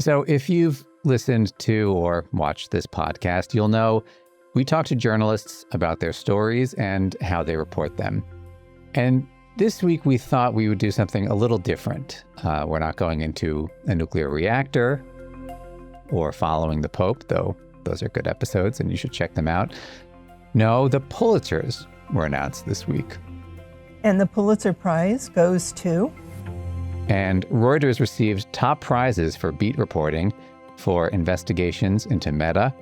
So if you've listened to or watched this podcast, you'll know we talk to journalists about their stories and how they report them. And this week we thought we would do something a little different. We're not going into a nuclear reactor or following the Pope, though those are good episodes and you should check them out. No, the Pulitzers were announced this week. And the Pulitzer Prize goes to? And Reuters received top prizes for beat reporting, for investigations into Meta,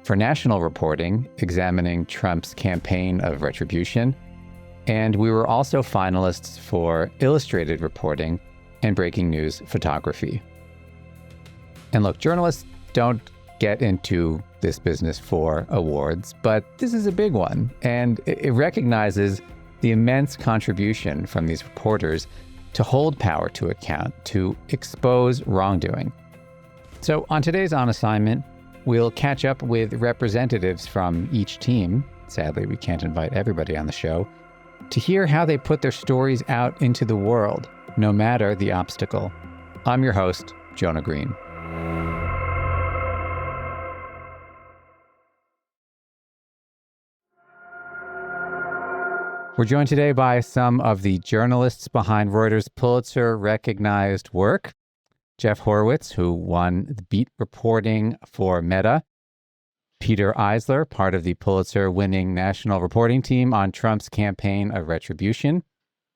for national reporting, examining Trump's campaign of retribution, and we were also finalists for illustrated reporting and breaking news photography. And look, journalists don't get into this business for awards, but this is a big one, and it recognizes the immense contribution from these reporters to hold power to account, to expose wrongdoing. So on today's On Assignment, we'll catch up with representatives from each team. Sadly, we can't invite everybody on the show, to hear how they put their stories out into the world, no matter the obstacle. I'm your host, Jonah Green. We're joined today by some of the journalists behind Reuters' Pulitzer-recognized work. Jeff Horwitz, who won the beat reporting for Meta. Peter Eisler, part of the Pulitzer-winning national reporting team on Trump's campaign of retribution.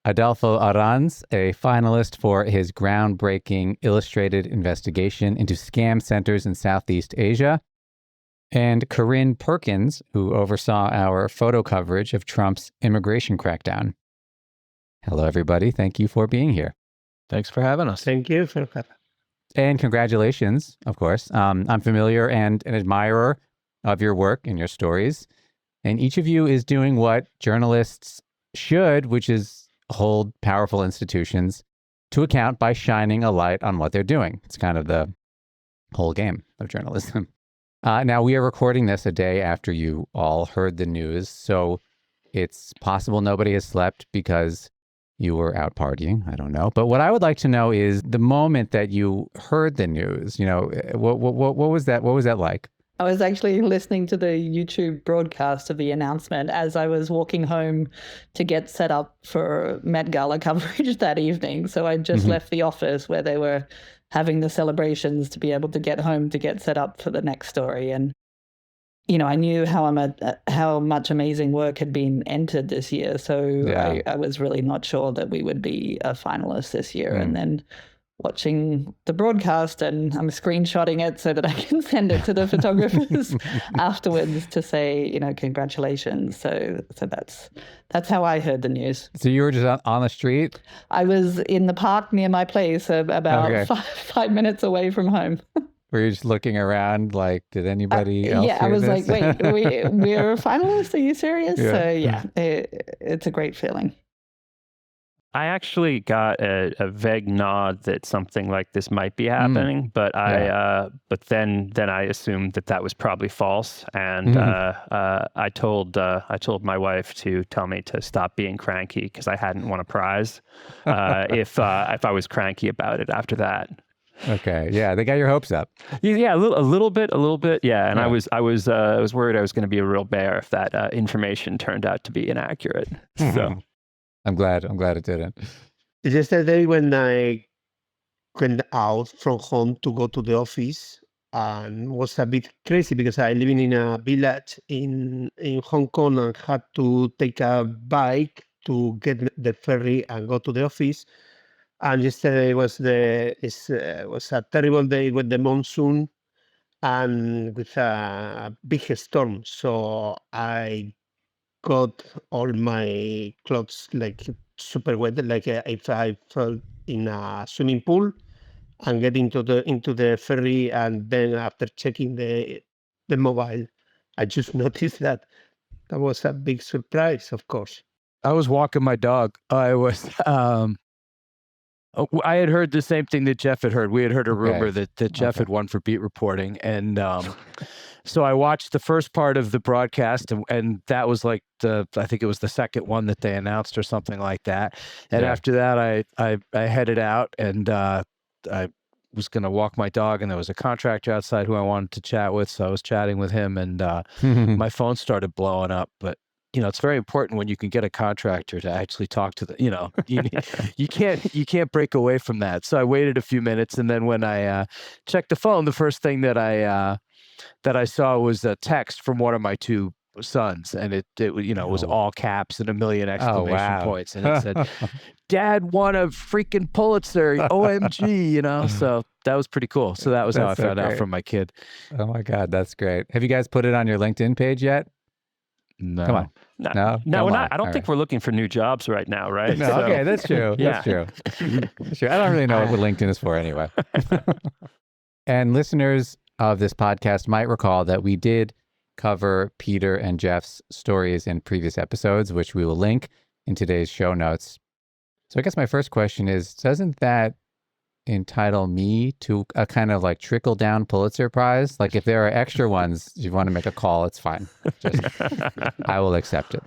Adolfo Arranz, a finalist for his groundbreaking illustrated investigation into scam centers in Southeast Asia. And Corinne Perkins, who oversaw our photo coverage of Trump's immigration crackdown. Hello, everybody. Thank you for being here. Thanks for having us. Thank you for having us. And congratulations, of course. I'm familiar and an admirer of your work and your stories. And each of you is doing what journalists should, which is hold powerful institutions to account by shining a light on what they're doing. It's kind of the whole game of journalism. Now, we are recording this a day after you all heard the news, so it's possible nobody has slept because you were out partying. I don't know. But what I would like to know is the moment that you heard the news, what was that? What was that like? I was actually listening to the YouTube broadcast of the announcement as I was walking home to get set up for Met Gala coverage that evening. So I just left the office where they were having the celebrations to be able to get home to get set up for the next story. And, I knew how much amazing work had been entered this year. So yeah. I was really not sure that we would be a finalist this year. And then watching the broadcast, and I'm screenshotting it so that I can send it to the photographers afterwards to say, congratulations. So that's how I heard the news. So you were just on the street? I was in the park near my place, about 5 minutes away from home. Were you just looking around like, did anybody else Yeah, I was this? like, wait, we're finalists? Are you serious? Yeah. So yeah, it's a great feeling. I actually got a vague nod that something like this might be happening, but then I assumed that was probably false, and I told my wife to tell me to stop being cranky because I hadn't won a prize if I was cranky about it after that. Okay, yeah, they got your hopes up. Yeah, a little bit, yeah. And I was worried I was going to be a real bear if that information turned out to be inaccurate. So. I'm glad it didn't. Yesterday when I went out from home to go to the office, and was a bit crazy because I living in a village in Hong Kong and had to take a bike to get the ferry and go to the office. And yesterday was a terrible day with the monsoon and with a big storm. So I got all my clothes like super wet, like if I fell in a swimming pool, and get into the ferry, and then after checking the mobile, I just noticed that was a big surprise, of course. I was walking my dog. I had heard the same thing that Jeff had heard. We had heard a rumor that Jeff had won for beat reporting. And so I watched the first part of the broadcast, and that was like I think it was the second one that they announced or something like that. And after that, I headed out, and I was going to walk my dog, and there was a contractor outside who I wanted to chat with. So I was chatting with him, and my phone started blowing up. But it's very important when you can get a contractor to actually talk to you can't break away from that. So I waited a few minutes, and then when I checked the phone, the first thing that I saw was a text from one of my two sons, and it was all caps and a million exclamation points, and it said, "Dad won a freaking Pulitzer, OMG!" So that was pretty cool. So that was how I found out from my kid. Oh my God, that's great. Have you guys put it on your LinkedIn page yet? No. Come on. No, we're not. I don't think we're looking for new jobs right now, right? No, so, okay, that's true. That's true. I don't really know what LinkedIn is for anyway. And listeners of this podcast might recall that we did cover Peter and Jeff's stories in previous episodes, which we will link in today's show notes. So I guess my first question is, doesn't that entitle me to a kind of like trickle down Pulitzer Prize? Like if there are extra ones, if you want to make a call, it's fine. I will accept it.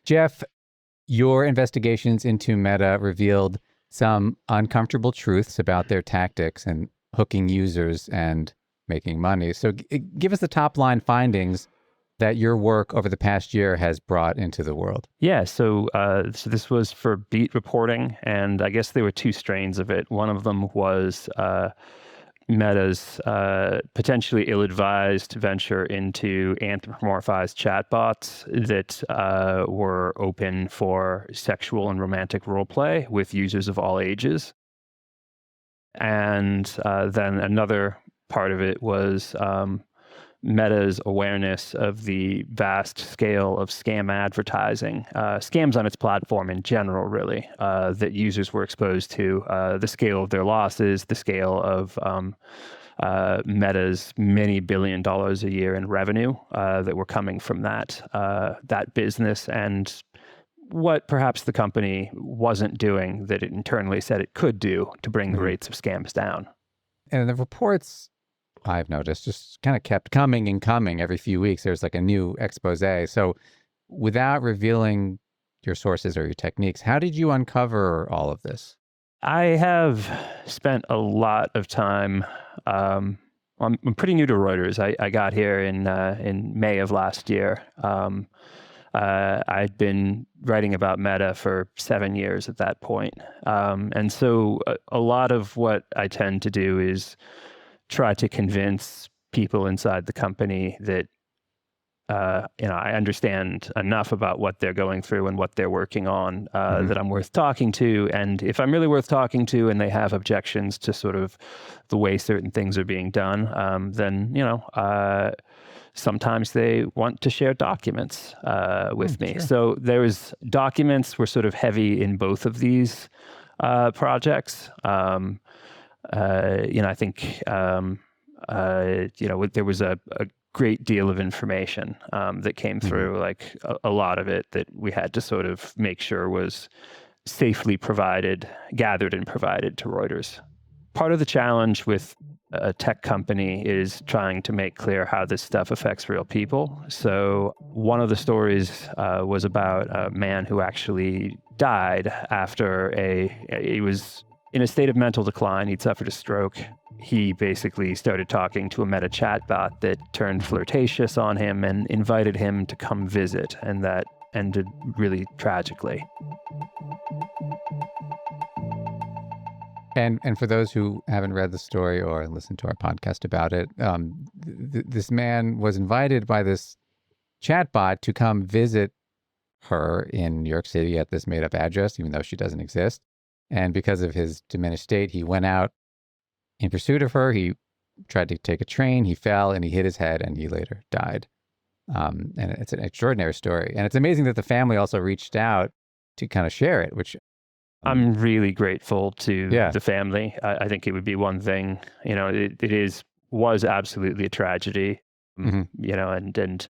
Jeff, your investigations into Meta revealed some uncomfortable truths about their tactics and hooking users and making money. So give us the top line findings that your work over the past year has brought into the world. Yeah, so this was for beat reporting, and I guess there were two strains of it. One of them was Meta's potentially ill-advised venture into anthropomorphized chatbots that were open for sexual and romantic role play with users of all ages. And then another part of it was Meta's awareness of the vast scale of scam advertising, scams on its platform in general, really, that users were exposed to, the scale of their losses, the scale of Meta's many $billion a year in revenue that were coming from that business, and what perhaps the company wasn't doing that it internally said it could do to bring the rates of scams down. And the reports, I've noticed, just kind of kept coming and coming every few weeks. There's like a new expose. So without revealing your sources or your techniques, how did you uncover all of this? I have spent a lot of time. I'm pretty new to Reuters. I got here in May of last year. I'd been writing about Meta for 7 years at that point. And so a lot of what I tend to do is try to convince people inside the company that I understand enough about what they're going through and what they're working on that I'm worth talking to. And if I'm really worth talking to and they have objections to sort of the way certain things are being done, then, sometimes they want to share documents with me. Sure. So documents were sort of heavy in both of these projects. I think, there was a great deal of information that came through, like a lot of it that we had to sort of make sure was safely gathered and provided to Reuters. Part of the challenge with a tech company is trying to make clear how this stuff affects real people. So one of the stories was about a man who actually died after he was in a state of mental decline. He'd suffered a stroke. He basically started talking to a Meta chatbot that turned flirtatious on him and invited him to come visit, and that ended really tragically. And for those who haven't read the story or listened to our podcast about it, this man was invited by this chatbot to come visit her in New York City at this made-up address, even though she doesn't exist. And because of his diminished state, he went out in pursuit of her. He tried to take a train, he fell, and he hit his head, and he later died. And it's an extraordinary story. And it's amazing that the family also reached out to kind of share it, which I'm really grateful to the family. I think it would be one thing, it was absolutely a tragedy, and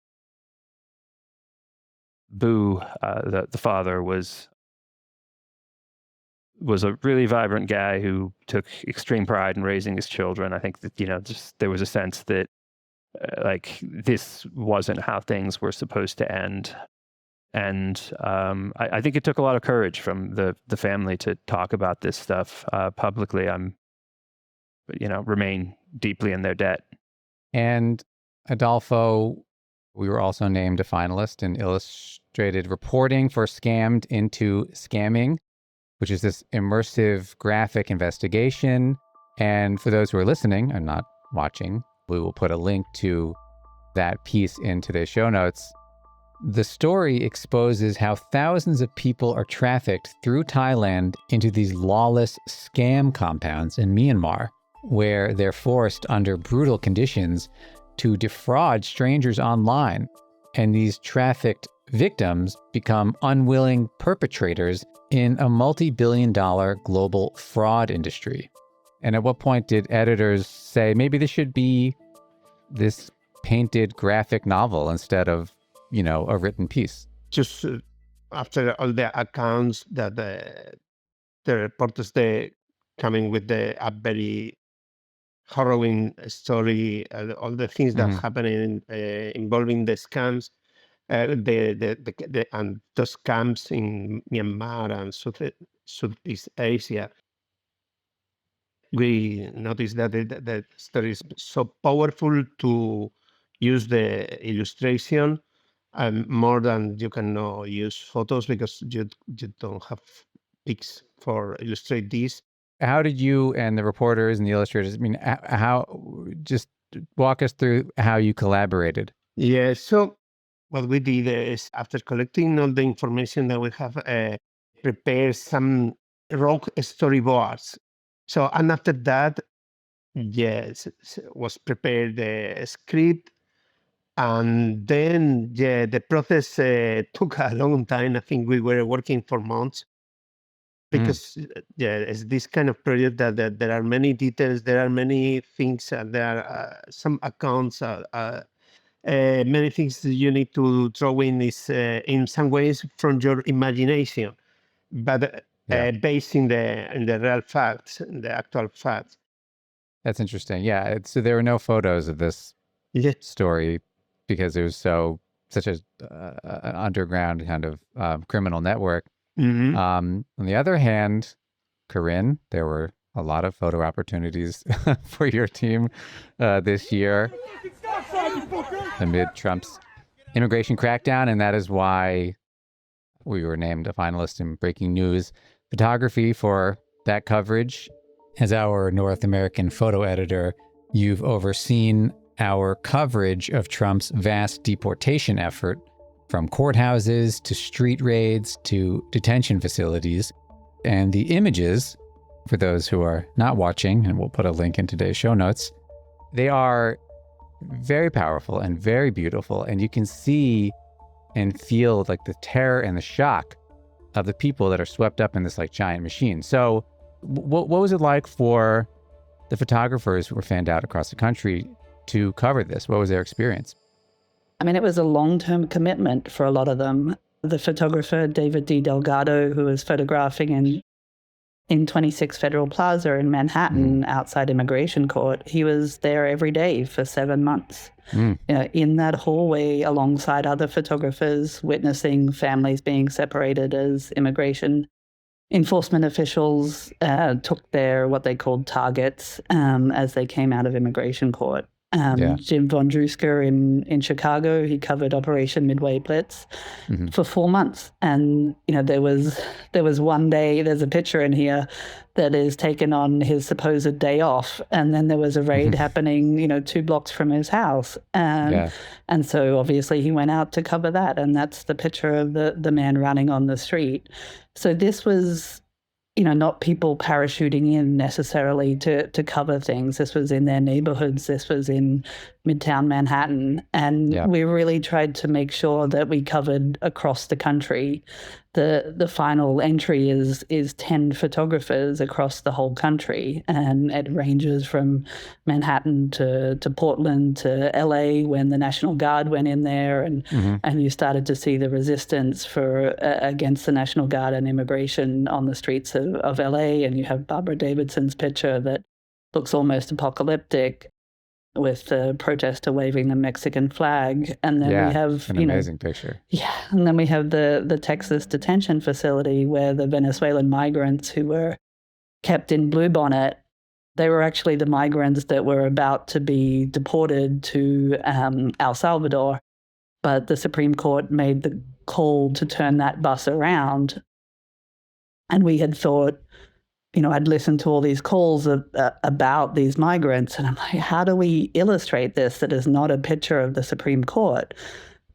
Boo, the father was a really vibrant guy who took extreme pride in raising his children. I think that, just there was a sense that this wasn't how things were supposed to end. And I think it took a lot of courage from the family to talk about this stuff publicly. remain deeply in their debt. And Adolfo, we were also named a finalist in Illustrated Reporting for Scammed into Scamming, which is this immersive graphic investigation. And for those who are listening and not watching, we will put a link to that piece in today's show notes. The story exposes how thousands of people are trafficked through Thailand into these lawless scam compounds in Myanmar, where they're forced under brutal conditions to defraud strangers online. And these trafficked victims become unwilling perpetrators in a multi-billion-dollar global fraud industry. And at what point did editors say, maybe this should be this painted graphic novel instead of, a written piece? Just after all the accounts that the reporters, they coming with a very harrowing story, all the things that happen involving the scams, the and those scams in Myanmar and Southeast Asia. We noticed that the story is so powerful to use the illustration more than you can use photos, because you don't have pics for illustrate this. How did you and the reporters and the illustrators, just walk us through how you collaborated? Yeah, so what we did is, after collecting all the information that we have, prepare some rough storyboards. So, and after that, yes, was prepared the script. And then, the process took a long time. I think we were working for months, because it's this kind of project that there are many details, there are many things, and there are some accounts, many things that you need to throw in is in some ways from your imagination, but based in the real facts, the actual facts. That's interesting. Yeah. So there were no photos of this story, because it was such an underground kind of criminal network. On the other hand, Corinne, there were a lot of photo opportunities for your team this year amid Trump's immigration crackdown, and that is why we were named a finalist in Breaking News Photography for that coverage. As our North American photo editor, you've overseen our coverage of Trump's vast deportation effort, from courthouses to street raids to detention facilities. And the images, for those who are not watching, and we'll put a link in today's show notes, they are very powerful and very beautiful. And you can see and feel like the terror and the shock of the people that are swept up in this giant machine. So what was it like for the photographers who were fanned out across the country to cover this? What was their experience? I mean, it was a long-term commitment for a lot of them. The photographer, David D. Delgado, who was photographing in 26 Federal Plaza in Manhattan outside Immigration Court, he was there every day for 7 months. In that hallway alongside other photographers, witnessing families being separated as immigration enforcement officials took their what they called targets as they came out of Immigration Court. Jim Von Drusker in Chicago, he covered Operation Midway Blitz for 4 months. And, there was one day, there's a picture in here that is taken on his supposed day off. And then there was a raid happening, 2 blocks from his house. And so obviously he went out to cover that. And that's the picture of the man running on the street. So this was, not people parachuting in necessarily to cover things. This was in their neighborhoods. This was in Midtown Manhattan. And we really tried to make sure that we covered across the country. The final entry is 10 photographers across the whole country. And it ranges from Manhattan to Portland to LA, when the National Guard went in there, and you started to see the resistance against the National Guard and immigration on the streets of LA. And you have Barbara Davidson's picture that looks almost apocalyptic, with the protester waving the Mexican flag. And then we have an amazing picture. Yeah. And then we have the Texas detention facility, where the Venezuelan migrants who were kept in Bluebonnet They were actually the migrants that were about to be deported to El Salvador, but the Supreme Court made the call to turn that bus around. And we had thought, I'd listened to all these calls about these migrants, and I'm like, how do we illustrate this that is not a picture of the Supreme Court?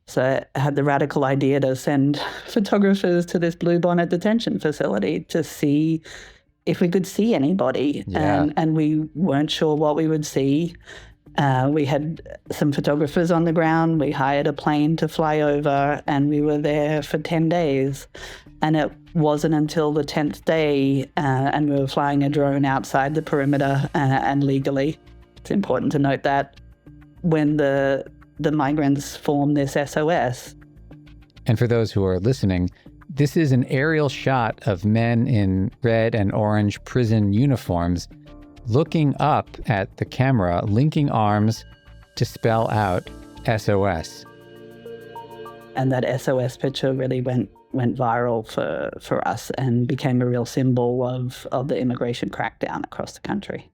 So I had the radical idea to send photographers to this Bluebonnet detention facility to see if we could see anybody. Yeah. And we weren't sure what we would see. We had some photographers on the ground. We hired a plane to fly over, and we were there for 10 days. And it wasn't until the 10th day, and we were flying a drone outside the perimeter and legally. It's important to note that when the migrants formed this SOS. And for those who are listening, this is an aerial shot of men in red and orange prison uniforms looking up at the camera, linking arms to spell out SOS. And that SOS picture really went viral for us and became a real symbol of the immigration crackdown across the country.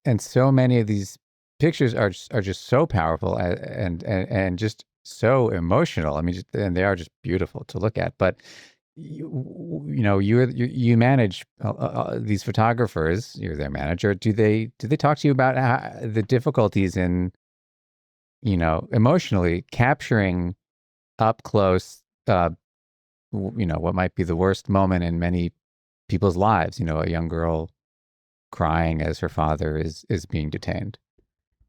And so many of these pictures are just so powerful and just so emotional. I mean, and they are just beautiful to look at. But you manage these photographers. You're their manager. Do they talk to you about the difficulties in emotionally capturing up close what might be the worst moment in many people's lives? A young girl crying as her father is being detained.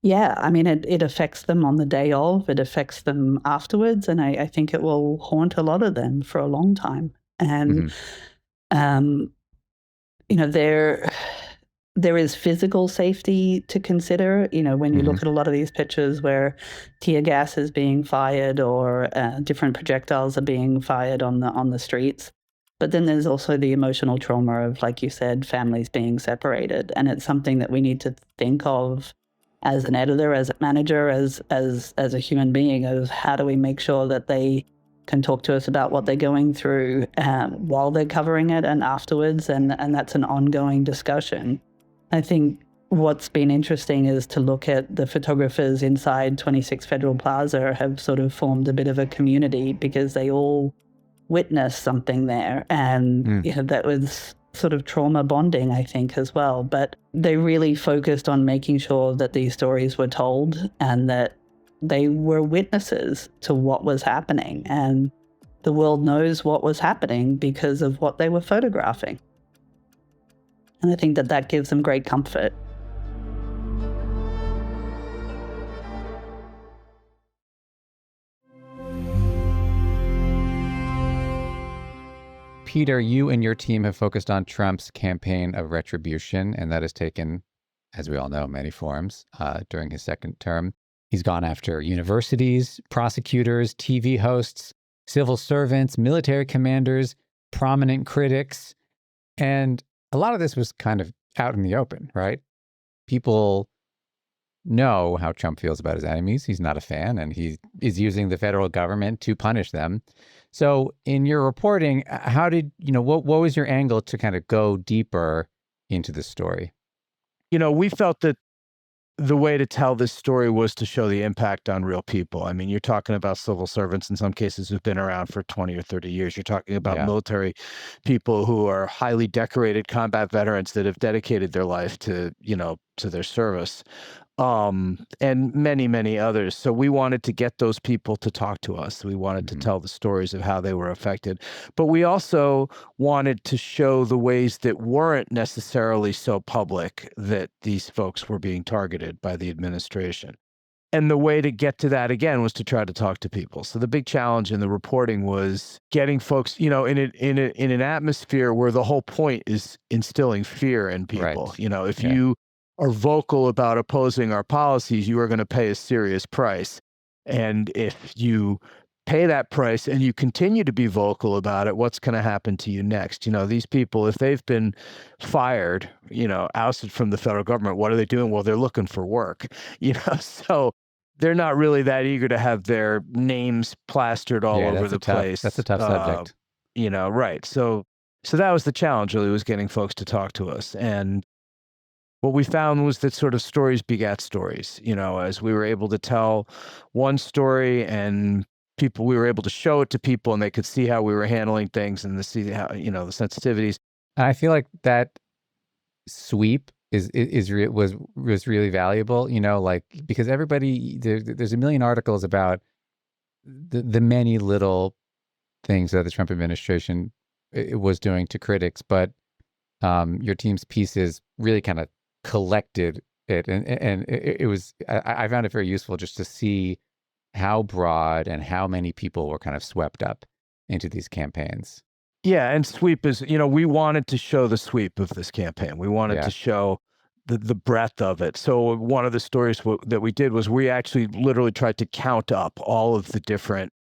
Yeah, I mean, it affects them on the day of, it affects them afterwards, and I think it will haunt a lot of them for a long time. And, there is physical safety to consider, when you look at a lot of these pictures where tear gas is being fired or different projectiles are being fired on the streets. But then there's also the emotional trauma of, like you said, families being separated. And it's something that we need to think of as an editor, as a manager, as a human being, of how do we make sure that they can talk to us about what they're going through while they're covering it and afterwards. And that's an ongoing discussion. I think what's been interesting is to look at the photographers inside 26 Federal Plaza have sort of formed a bit of a community because they all witnessed something there. And that was sort of trauma bonding, I think, as well. But they really focused on making sure that these stories were told and that they were witnesses to what was happening. And the world knows what was happening because of what they were photographing. And I think that gives them great comfort. Peter, you and your team have focused on Trump's campaign of retribution, and that has taken, as we all know, many forms during his second term. He's gone after universities, prosecutors, TV hosts, civil servants, military commanders, prominent critics. And a lot of this was kind of out in the open, right? People know how Trump feels about his enemies. He's not a fan, and he is using the federal government to punish them. So in your reporting, how did, what was your angle to kind of go deeper into the story? We felt that the way to tell this story was to show the impact on real people. I mean, you're talking about civil servants in some cases who've been around for 20 or 30 years. You're talking about military people who are highly decorated combat veterans that have dedicated their life to their service. And many, many others. So we wanted to get those people to talk to us. We wanted to tell the stories of how they were affected. But we also wanted to show the ways that weren't necessarily so public that these folks were being targeted by the administration. And the way to get to that, again, was to try to talk to people. So the big challenge in the reporting was getting folks, in an atmosphere where the whole point is instilling fear in people. Right. If you are vocal about opposing our policies, you are going to pay a serious price. And if you pay that price and you continue to be vocal about it, what's going to happen to you next? These people, if they've been fired, ousted from the federal government, what are they doing? Well, they're looking for work, so they're not really that eager to have their names plastered all over the place. That's a tough subject. Right. So that was the challenge, really, was getting folks to talk to us. And what we found was that sort of stories begat stories, as we were able to tell one story and we were able to show it to people and they could see how we were handling things and see how, the sensitivities. And I feel like that sweep was really valuable, because everybody, there's a million articles about the many little things that the Trump administration was doing to critics, but your team's pieces really kind of collected it, and it was, I found it very useful just to see how broad and how many people were kind of swept up into these campaigns. Yeah, and sweep is, we wanted to show the sweep of this campaign. We wanted to show the breadth of it. So one of the stories that we did was we actually literally tried to count up all of the different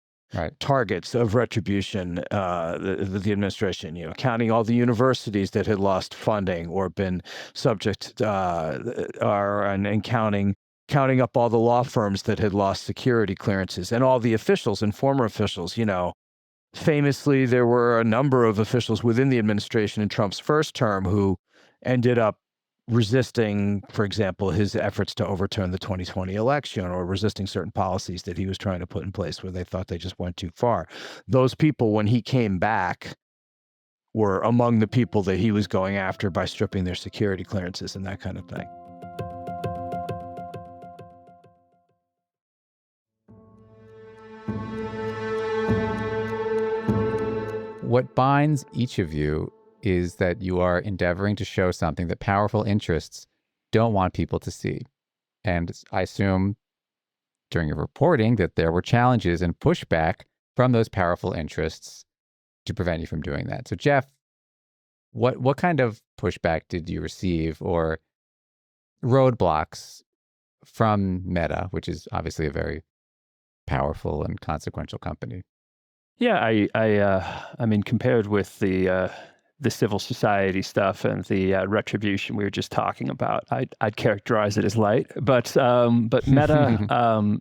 targets of retribution, the administration, counting all the universities that had lost funding or been subject and counting up all the law firms that had lost security clearances and all the officials and former officials. Famously, there were a number of officials within the administration in Trump's first term who ended up resisting, for example, his efforts to overturn the 2020 election, or resisting certain policies that he was trying to put in place where they thought they just went too far. Those people, when he came back, were among the people that he was going after by stripping their security clearances and that kind of thing. What binds each of you is that you are endeavoring to show something that powerful interests don't want people to see. And I assume during your reporting that there were challenges and pushback from those powerful interests to prevent you from doing that. So Jeff, what kind of pushback did you receive, or roadblocks from Meta, which is obviously a very powerful and consequential company? Yeah, I mean, compared with the civil society stuff and the retribution we were just talking about, I'd characterize it as light. But Meta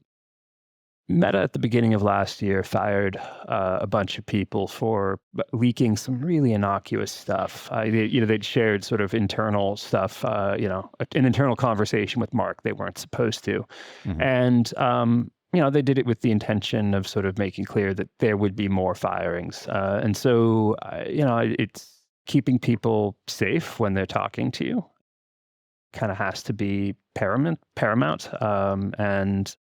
Meta at the beginning of last year fired a bunch of people for leaking some really innocuous stuff. They'd shared sort of internal stuff, an internal conversation with Mark they weren't supposed to, and they did it with the intention of sort of making clear that there would be more firings. And so, it's keeping people safe when they're talking to you kind of has to be paramount. And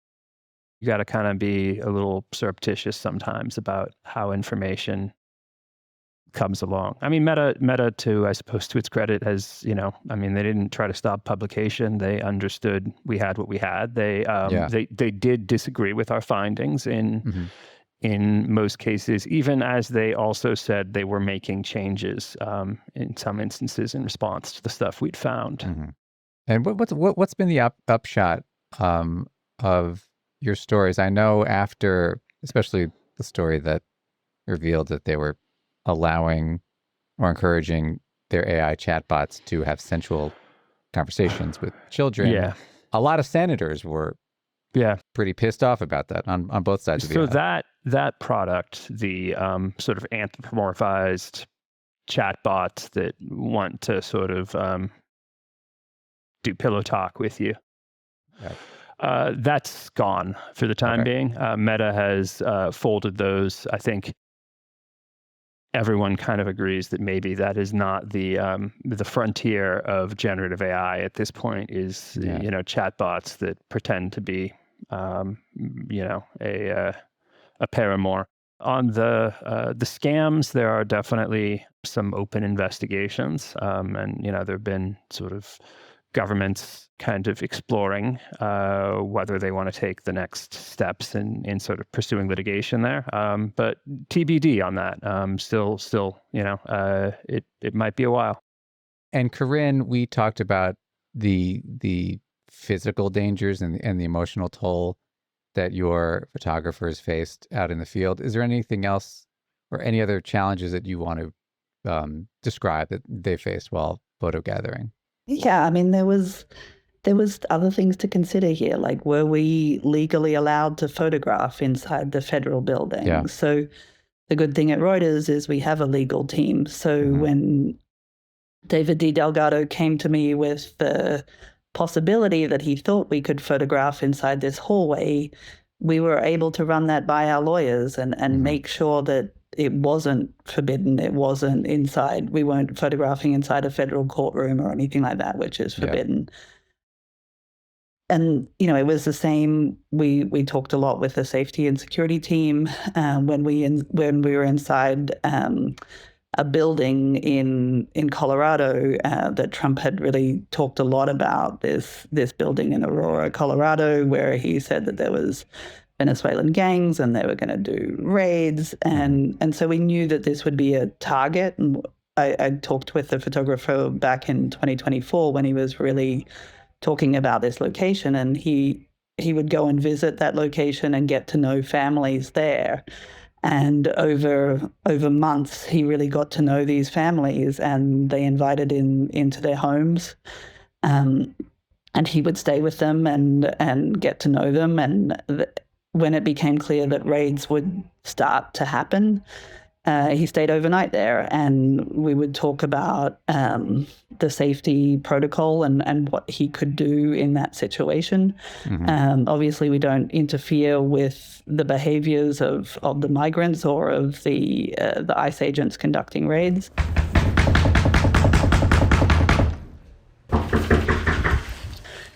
you got to kind of be a little surreptitious sometimes about how information comes along. I mean, Meta too, I suppose, to its credit, has, they didn't try to stop publication. They understood we had what we had. They did disagree with our findings in most cases, even as they also said they were making changes in some instances in response to the stuff we'd found. And what's been the upshot of your stories? I know after, especially the story that revealed that they were allowing or encouraging their AI chatbots to have sensual conversations with children. Yeah. A lot of senators were pretty pissed off about that on both sides of the aisle. So that product, the sort of anthropomorphized chatbots that want to sort of do pillow talk with you, that's gone for the time being. Meta has folded those. I think everyone kind of agrees that maybe that is not the frontier of generative AI at this point. Is chatbots that pretend to be a paramour. On the scams, there are definitely some open investigations, and there have been sort of governments kind of exploring whether they want to take the next steps in sort of pursuing litigation there. But TBD on that. Still, it might be a while. And Corinne, we talked about the physical dangers and the emotional toll that your photographers faced out in the field. Is there anything else or any other challenges that you want to describe that they faced while photo gathering? Yeah, I mean, there was other things to consider here, like were we legally allowed to photograph inside the federal building? Yeah. So the good thing at Reuters is we have a legal team. So when David D. Delgado came to me with the possibility that he thought we could photograph inside this hallway, we were able to run that by our lawyers and make sure that it wasn't forbidden. It wasn't inside. We weren't photographing inside a federal courtroom or anything like that, which is forbidden. Yeah. And, it was the same. We talked a lot with the safety and security team when we were inside a building in Colorado that Trump had really talked a lot about, this building in Aurora, Colorado, where he said that there was Venezuelan gangs and they were going to do raids. And so we knew that this would be a target. And I talked with the photographer back in 2024 when he was really talking about this location, and he would go and visit that location and get to know families there. And over months, he really got to know these families, and they invited him into their homes. And he would stay with them and get to know them. And when it became clear that raids would start to happen, he stayed overnight there, and we would talk about the safety protocol and what he could do in that situation. Obviously, we don't interfere with the behaviors of the migrants or of the ICE agents conducting raids.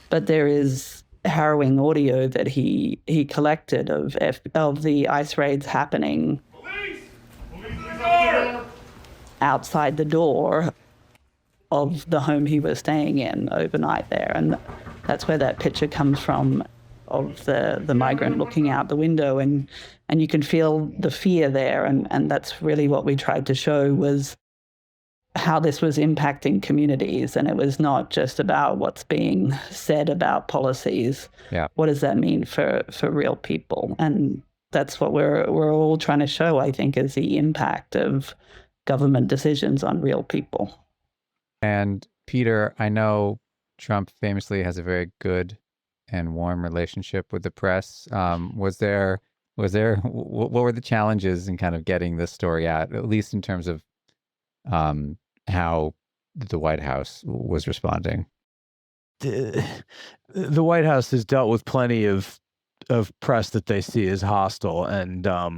But there is harrowing audio that he collected of the ICE raids happening outside the door of the home he was staying in overnight there. And that's where that picture comes from, of the migrant looking out the window, and you can feel the fear there. And that's really what we tried to show, was how this was impacting communities. And it was not just about what's being said about policies. Yeah. What does that mean for real people? And that's what we're all trying to show, I think, is the impact of government decisions on real people. And Peter, I know Trump famously has a very good and warm relationship with the press. What were the challenges in kind of getting this story out, at least in terms of how the White House was responding? The White House has dealt with plenty of press that they see as hostile, and our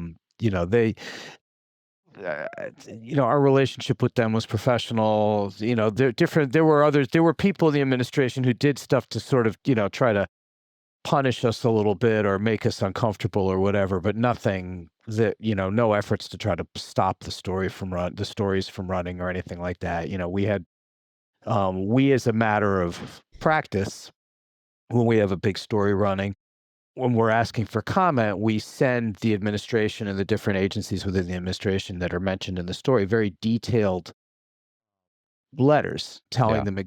relationship with them was professional. They're different. There were people in the administration who did stuff to sort of, try to punish us a little bit or make us uncomfortable or whatever, but nothing that, no efforts to try to stop the stories from running or anything like that. We as a matter of practice, when we have a big story running, when we're asking for comment, we send the administration and the different agencies within the administration that are mentioned in the story very detailed letters telling them,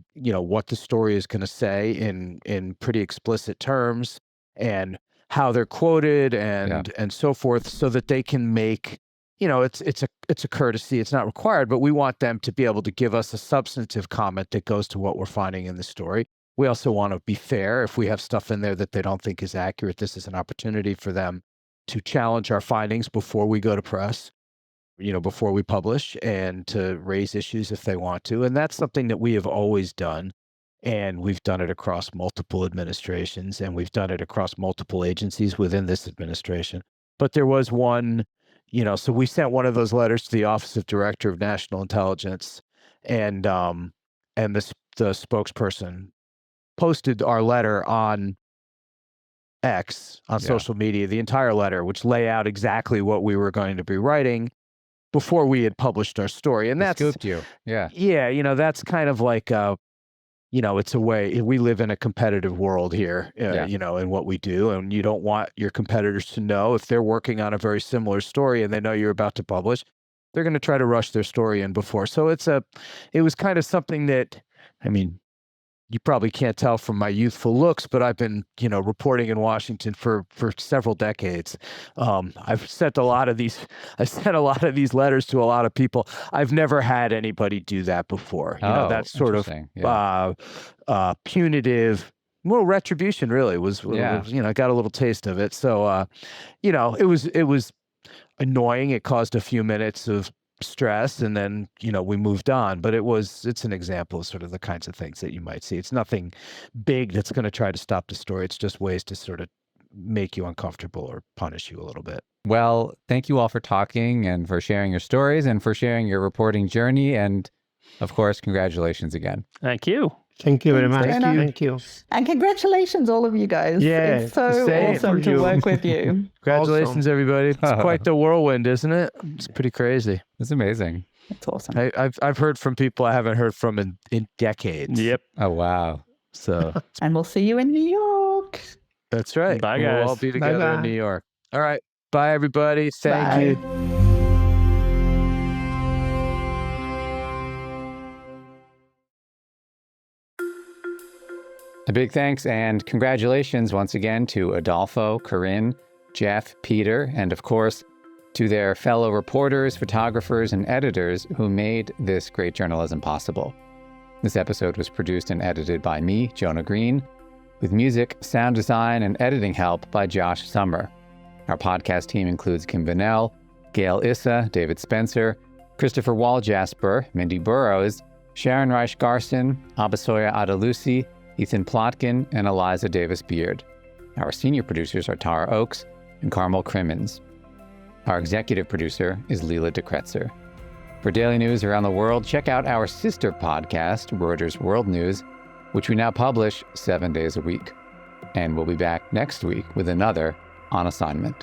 what the story is going to say in pretty explicit terms, and how they're quoted and so forth, so that they can make, it's a courtesy. It's not required, but we want them to be able to give us a substantive comment that goes to what we're finding in the story. We also want to be fair. If we have stuff in there that they don't think is accurate, this is an opportunity for them to challenge our findings before we go to press, before we publish, and to raise issues if they want to. And that's something that we have always done. And we've done it across multiple administrations, and we've done it across multiple agencies within this administration. But there was one, so we sent one of those letters to the Office of Director of National Intelligence, and the spokesperson posted our letter on X, on social media, the entire letter, which lay out exactly what we were going to be writing before we had published our story. And that's scooped you. Yeah. Yeah. That's kind of like, it's a way, we live in a competitive world here, in what we do. And you don't want your competitors to know, if they're working on a very similar story and they know you're about to publish, they're going to try to rush their story in before. So it was kind of something that, you probably can't tell from my youthful looks, but I've been, reporting in Washington for several decades. I've sent a lot of these letters to a lot of people. I've never had anybody do that before. That sort of punitive, well, retribution really was, I got a little taste of it. So, it was annoying. It caused a few minutes of stress, and then, we moved on. But it's an example of sort of the kinds of things that you might see. It's nothing big that's going to try to stop the story. It's just ways to sort of make you uncomfortable or punish you a little bit. Well, thank you all for talking and for sharing your stories and for sharing your reporting journey. And of course, congratulations again. Thank you. Thank you very much. Thank you. And congratulations, all of you guys. Yeah, it's so awesome to work with you. Congratulations, everybody. It's quite the whirlwind, isn't it? It's pretty crazy. It's amazing. It's awesome. I've heard from people I haven't heard from in decades. Yep. Oh, wow. So. And we'll see you in New York. That's right. Bye, guys. We'll all be together Bye-bye. in New York. All right. Bye, everybody. Thank you. A big thanks and congratulations once again to Adolfo, Corinne, Jeff, Peter, and of course, to their fellow reporters, photographers, and editors who made this great journalism possible. This episode was produced and edited by me, Jonah Green, with music, sound design, and editing help by Josh Summer. Our podcast team includes Kim Vanell, Gail Issa, David Spencer, Christopher Waljasper, Mindy Burrows, Sharon Reich Garson, Abasoya Adalusi, Ethan Plotkin, and Eliza Davis Beard. Our senior producers are Tara Oakes and Carmel Crimmins. Our executive producer is Leela DeKretzer. For daily news around the world, check out our sister podcast, Reuters World News, which we now publish 7 days a week. And we'll be back next week with another On Assignment.